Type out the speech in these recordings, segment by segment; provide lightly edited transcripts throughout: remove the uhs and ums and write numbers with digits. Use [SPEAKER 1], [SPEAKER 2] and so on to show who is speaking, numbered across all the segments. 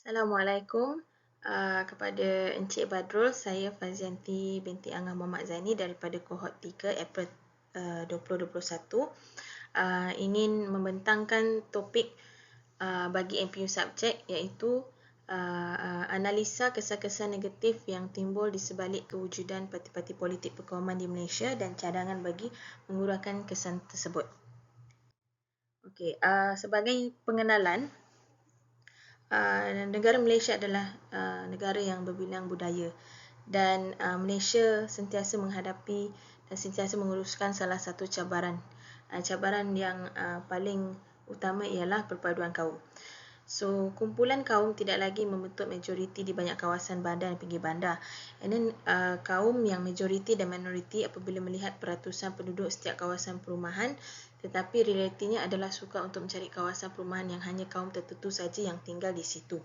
[SPEAKER 1] Assalamualaikum kepada Encik Badrul. Saya Fazianti binti Angah Muhammad Zaini daripada kohort 3 April 2021. Ingin membentangkan topik bagi MPU subjek iaitu analisa kesan-kesan negatif yang timbul di sebalik kewujudan parti-parti politik perkauman di Malaysia dan cadangan bagi mengurangkan kesan tersebut. Okey, sebagai pengenalan, negara Malaysia adalah negara yang berbilang budaya dan Malaysia sentiasa menghadapi dan sentiasa menguruskan salah satu cabaran. Cabaran yang paling utama ialah perpaduan kaum. So, kumpulan kaum tidak lagi membentuk majoriti di banyak kawasan bandar dan pinggir bandar. And then, kaum yang majoriti dan minoriti apabila melihat peratusan penduduk setiap kawasan perumahan, tetapi realitinya adalah suka untuk mencari kawasan perumahan yang hanya kaum tertentu saja yang tinggal di situ.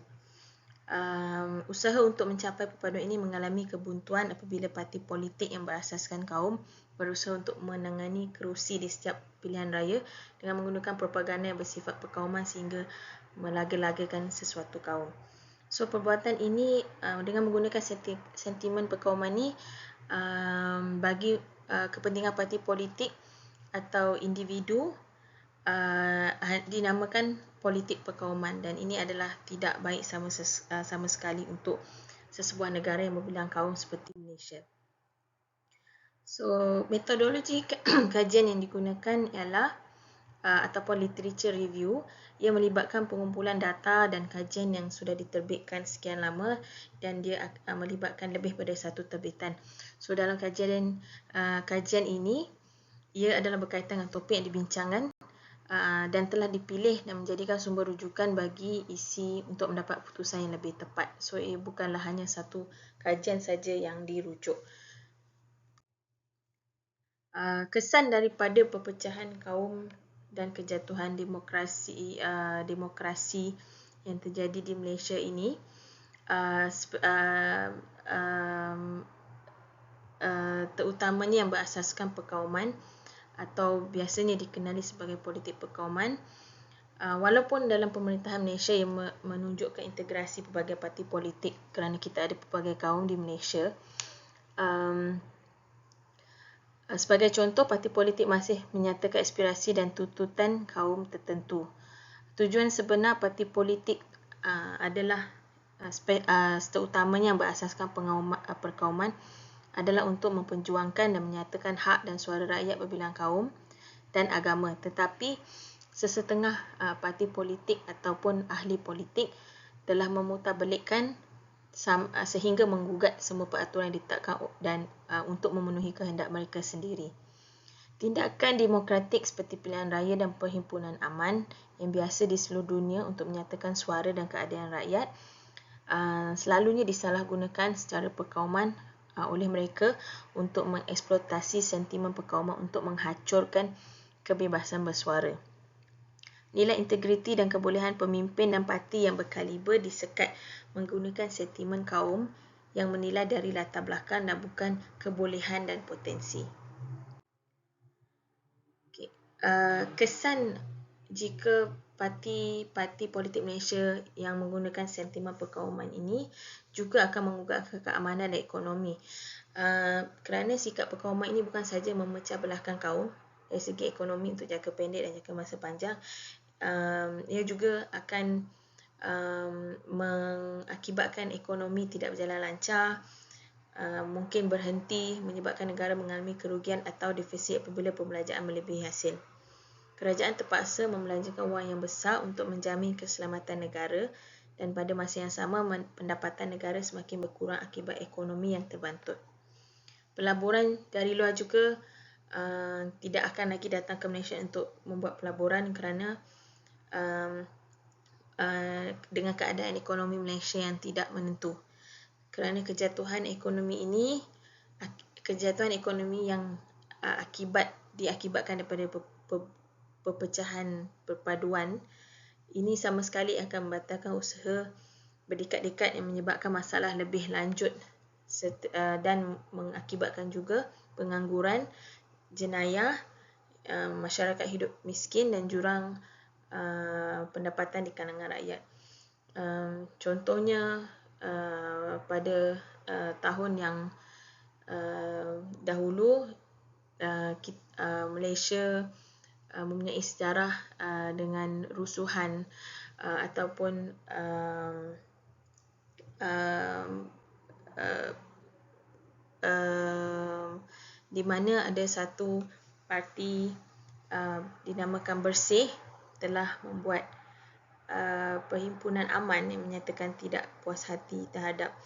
[SPEAKER 1] Usaha untuk mencapai perpaduan ini mengalami kebuntuan apabila parti politik yang berasaskan kaum berusaha untuk menangani kerusi di setiap pilihan raya dengan menggunakan propaganda yang bersifat perkauman sehingga melaga-lagakan sesuatu kaum. So, perbuatan ini dengan menggunakan sentimen perkauman ini bagi kepentingan parti politik atau individu dinamakan politik perkauman, dan ini adalah tidak baik sama sekali untuk sesebuah negara yang berbilang kaum seperti Malaysia. So, metodologi kajian yang digunakan ialah ataupun literature review yang melibatkan pengumpulan data dan kajian yang sudah diterbitkan sekian lama, dan dia melibatkan lebih pada satu terbitan. So, dalam kajian ini ia adalah berkaitan dengan topik yang dibincangkan dan telah dipilih dan menjadikan sumber rujukan bagi isi untuk mendapat keputusan yang lebih tepat. So, ia bukanlah hanya satu kajian saja yang dirujuk. Kesan daripada perpecahan kaum dan kejatuhan demokrasi yang terjadi di Malaysia ini terutamanya yang berasaskan perkauman atau biasanya dikenali sebagai politik perkauman. Walaupun dalam pemerintahan Malaysia yang menunjukkan integrasi pelbagai parti politik kerana kita ada pelbagai kaum di Malaysia, sebagai contoh, parti politik masih menyatakan aspirasi dan tuntutan kaum tertentu. Tujuan sebenar parti politik adalah terutamanya yang berasaskan perkauman adalah untuk memperjuangkan dan menyatakan hak dan suara rakyat berbilang kaum dan agama. Tetapi sesetengah parti politik ataupun ahli politik telah memutarbalikkan sehingga menggugat semua peraturan yang ditetapkan dan untuk memenuhi kehendak mereka sendiri. Tindakan demokratik seperti pilihan raya dan perhimpunan aman yang biasa di seluruh dunia untuk menyatakan suara dan keadilan rakyat selalunya disalahgunakan secara perkauman oleh mereka untuk mengeksploitasi sentimen perkauman untuk menghacurkan kebebasan bersuara. Nilai integriti dan kebolehan pemimpin dan parti yang berkaliber disekat menggunakan sentimen kaum yang menilai dari latar belakang dan bukan kebolehan dan potensi. Okay. Kesan jika parti politik Malaysia yang menggunakan sentimen perkauman ini juga akan menggugatkan keamanan dan ekonomi. Kerana sikap perkauman ini bukan sahaja memecah belahkan kaum dari segi ekonomi untuk jangka pendek dan jangka masa panjang, ia juga akan mengakibatkan ekonomi tidak berjalan lancar, mungkin berhenti, menyebabkan negara mengalami kerugian atau defisit apabila pembelanjaan melebihi hasil. Kerajaan terpaksa membelanjakan wang yang besar untuk menjamin keselamatan negara, dan pada masa yang sama pendapatan negara semakin berkurang akibat ekonomi yang terbantut. Pelaburan dari luar juga tidak akan lagi datang ke Malaysia untuk membuat pelaburan kerana dengan keadaan ekonomi Malaysia yang tidak menentu. Kerana kejatuhan ekonomi yang diakibatkan daripada perpecahan perpaduan ini sama sekali akan membatalkan usaha berdekat-dekat yang menyebabkan masalah lebih lanjut dan mengakibatkan juga pengangguran, jenayah, masyarakat hidup miskin dan jurang pendapatan di kalangan rakyat. Contohnya pada tahun yang dahulu Malaysia mempunyai sejarah dengan rusuhan ataupun di mana ada satu parti dinamakan Bersih telah membuat perhimpunan aman yang menyatakan tidak puas hati terhadap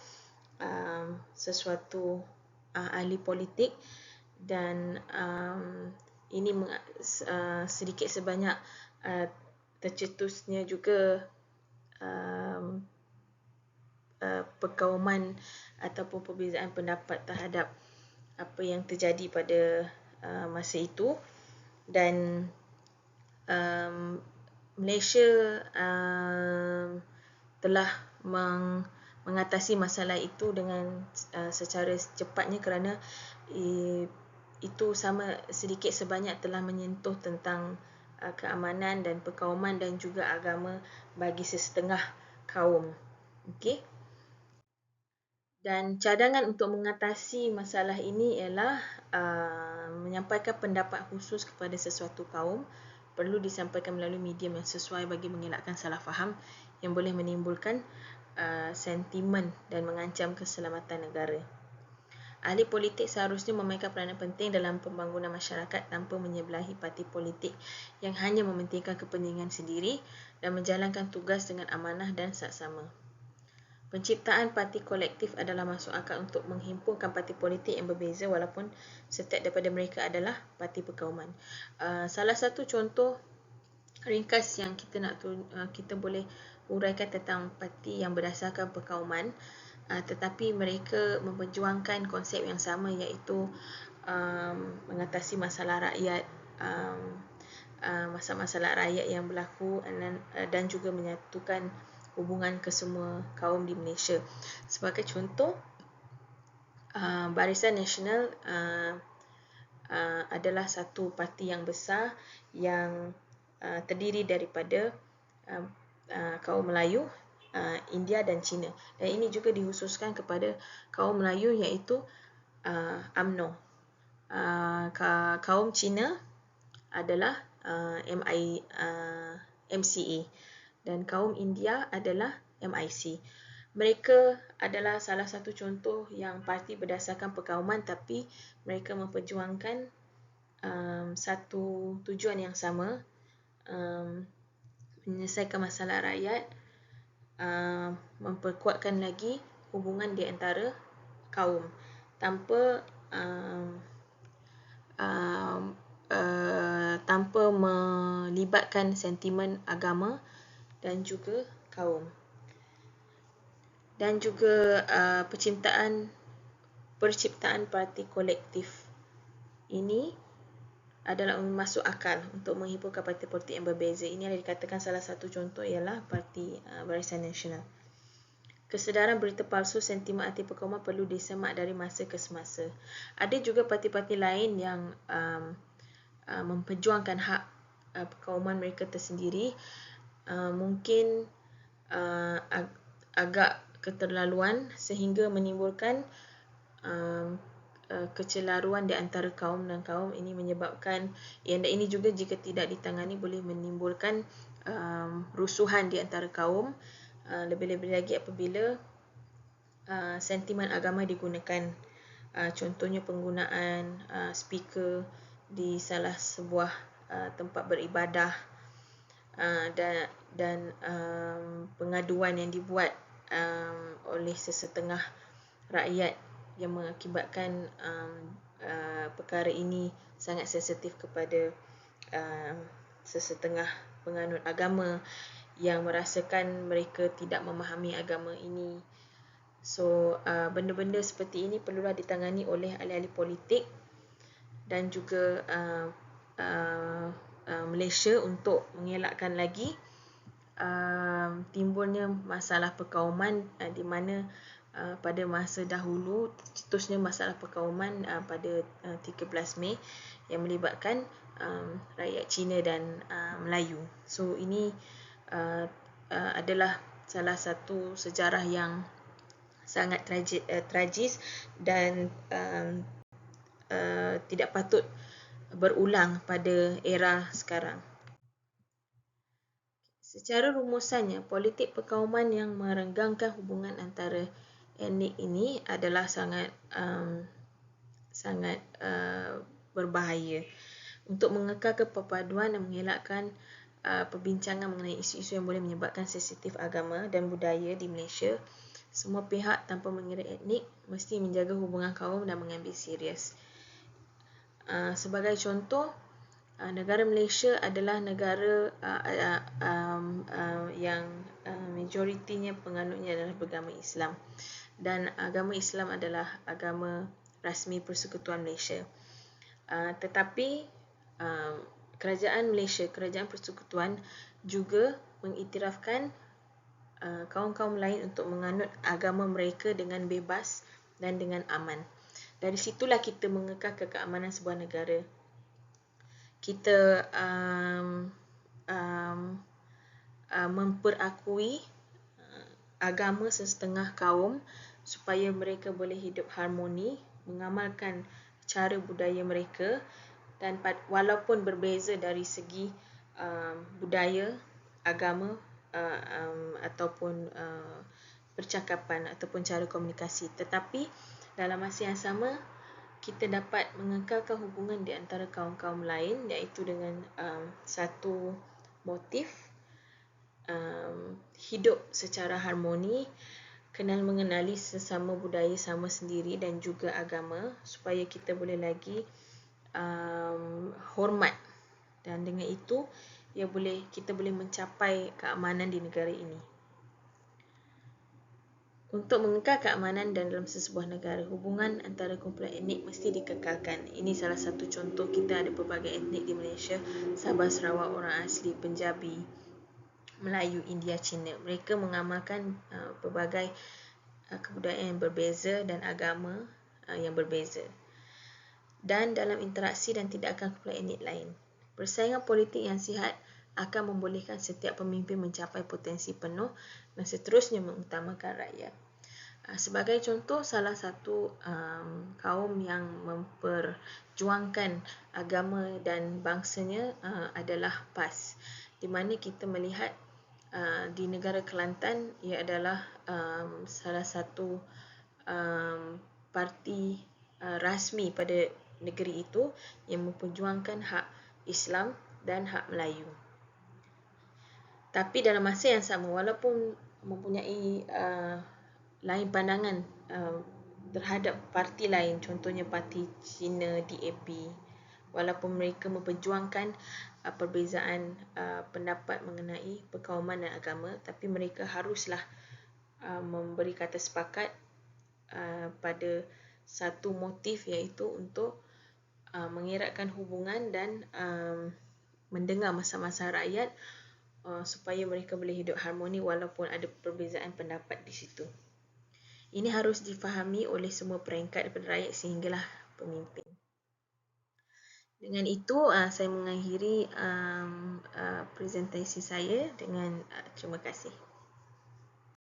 [SPEAKER 1] sesuatu ahli politik, dan ini sedikit sebanyak tercetusnya juga perkauman ataupun perbezaan pendapat terhadap apa yang terjadi pada masa itu. Dan Malaysia telah mengatasi masalah itu dengan secara cepatnya, kerana itu sama sedikit sebanyak telah menyentuh tentang keamanan dan perkauman dan juga agama bagi sesetengah kaum. Okey. Dan cadangan untuk mengatasi masalah ini ialah menyampaikan pendapat khusus kepada sesuatu kaum perlu disampaikan melalui medium yang sesuai bagi mengelakkan salah faham yang boleh menimbulkan sentimen dan mengancam keselamatan negara. Ahli politik seharusnya memainkan peranan penting dalam pembangunan masyarakat tanpa menyebelahi parti politik yang hanya mementingkan kepentingan sendiri dan menjalankan tugas dengan amanah dan saksama. Penciptaan parti kolektif adalah masuk akal untuk menghimpunkan parti politik yang berbeza walaupun setiap daripada mereka adalah parti perkauman. Salah satu contoh ringkas yang kita boleh uraikan tentang parti yang berdasarkan perkauman tetapi mereka memperjuangkan konsep yang sama, iaitu mengatasi masalah rakyat, masalah-masalah rakyat yang berlaku dan juga menyatukan hubungan kesemua kaum di Malaysia. Sebagai contoh, Barisan Nasional adalah satu parti yang besar yang terdiri daripada kaum Melayu, India dan Cina. Dan ini juga dikhususkan kepada kaum Melayu, iaitu UMNO. Kaum Cina adalah MCA dan kaum India adalah MIC. Mereka adalah salah satu contoh yang parti berdasarkan perkauman tapi mereka memperjuangkan satu tujuan yang sama, menyelesaikan masalah rakyat, memperkuatkan lagi hubungan di antara kaum tanpa tanpa melibatkan sentimen agama dan juga kaum. Dan juga perciptaan parti kolektif ini adalah masuk akal untuk menghimpunkan parti politik yang berbeza. Ini adalah dikatakan salah satu contoh ialah parti Barisan Nasional. Kesedaran berita palsu sentimen anti perkauman perlu disemak dari masa ke semasa. Ada juga parti-parti lain yang memperjuangkan hak perkauman mereka tersendiri, mungkin agak keterlaluan sehingga menimbulkan kecelaruan di antara kaum dan kaum. Ini menyebabkan ini juga jika tidak ditangani boleh menimbulkan rusuhan di antara kaum, lebih-lebih lagi apabila sentimen agama digunakan. Contohnya penggunaan speaker di salah sebuah tempat beribadah, dan pengaduan yang dibuat oleh sesetengah rakyat yang mengakibatkan perkara ini sangat sensitif kepada sesetengah penganut agama yang merasakan mereka tidak memahami agama ini. So, benda-benda seperti ini perlulah ditangani oleh ahli-ahli politik dan juga Malaysia untuk mengelakkan lagi timbulnya masalah perkauman di mana pada masa dahulu tercetusnya masalah perkauman pada 13 Mei yang melibatkan rakyat Cina dan Melayu. So ini adalah salah satu sejarah yang sangat tragis dan tidak patut berulang pada era sekarang. Secara rumusannya, politik perkauman yang merenggangkan hubungan antara etnik ini adalah sangat berbahaya. Untuk mengekalkan perpaduan dan mengelakkan perbincangan mengenai isu-isu yang boleh menyebabkan sensitif agama dan budaya di Malaysia, semua pihak tanpa mengira etnik mesti menjaga hubungan kaum dan mengambil serius. Sebagai contoh, negara Malaysia adalah negara yang majoritinya penganutnya adalah beragama Islam, dan agama Islam adalah agama rasmi Persekutuan Malaysia. Tetapi kerajaan Malaysia, kerajaan Persekutuan juga mengiktirafkan kaum-kaum lain untuk menganut agama mereka dengan bebas dan dengan aman. Dari situlah kita mengekalkan keamanan sebuah negara. Kita memperakui agama sesetengah kaum supaya mereka boleh hidup harmoni, mengamalkan cara budaya mereka, dan walaupun berbeza dari segi budaya, agama ataupun percakapan ataupun cara komunikasi, tetapi dalam masa yang sama kita dapat mengekalkan hubungan di antara kaum-kaum lain, iaitu dengan satu motif hidup secara harmoni, kenal mengenali sesama budaya sama sendiri dan juga agama, supaya kita boleh lagi hormat, dan dengan itu kita boleh mencapai keamanan di negara ini. Untuk mengekal keamanan dalam sesebuah negara, hubungan antara kumpulan etnik mesti dikekalkan. Ini salah satu contoh. Kita ada pelbagai etnik di Malaysia: Sabah, Sarawak, orang asli, Punjabi, Melayu, India, Cina. Mereka mengamalkan pelbagai kebudayaan yang berbeza dan agama yang berbeza, dan dalam interaksi dan tindakan kumpulan etnik lain. Persaingan politik yang sihat akan membolehkan setiap pemimpin mencapai potensi penuh dan seterusnya mengutamakan rakyat. Sebagai contoh, salah satu kaum yang memperjuangkan agama dan bangsanya adalah PAS, di mana kita melihat di negara Kelantan ia adalah salah satu parti rasmi pada negeri itu yang memperjuangkan hak Islam dan hak Melayu. Tapi dalam masa yang sama, walaupun mempunyai lain pandangan terhadap parti lain, contohnya parti Cina DAP, walaupun mereka memperjuangkan perbezaan pendapat mengenai perkauman dan agama, tapi mereka haruslah memberi kata sepakat pada satu motif, iaitu untuk mengeratkan hubungan dan mendengar masa-masa rakyat supaya mereka boleh hidup harmoni walaupun ada perbezaan pendapat di situ. Ini harus difahami oleh semua peringkat daripada rakyat sehinggalah pemimpin. Dengan itu, saya mengakhiri presentasi saya dengan terima kasih.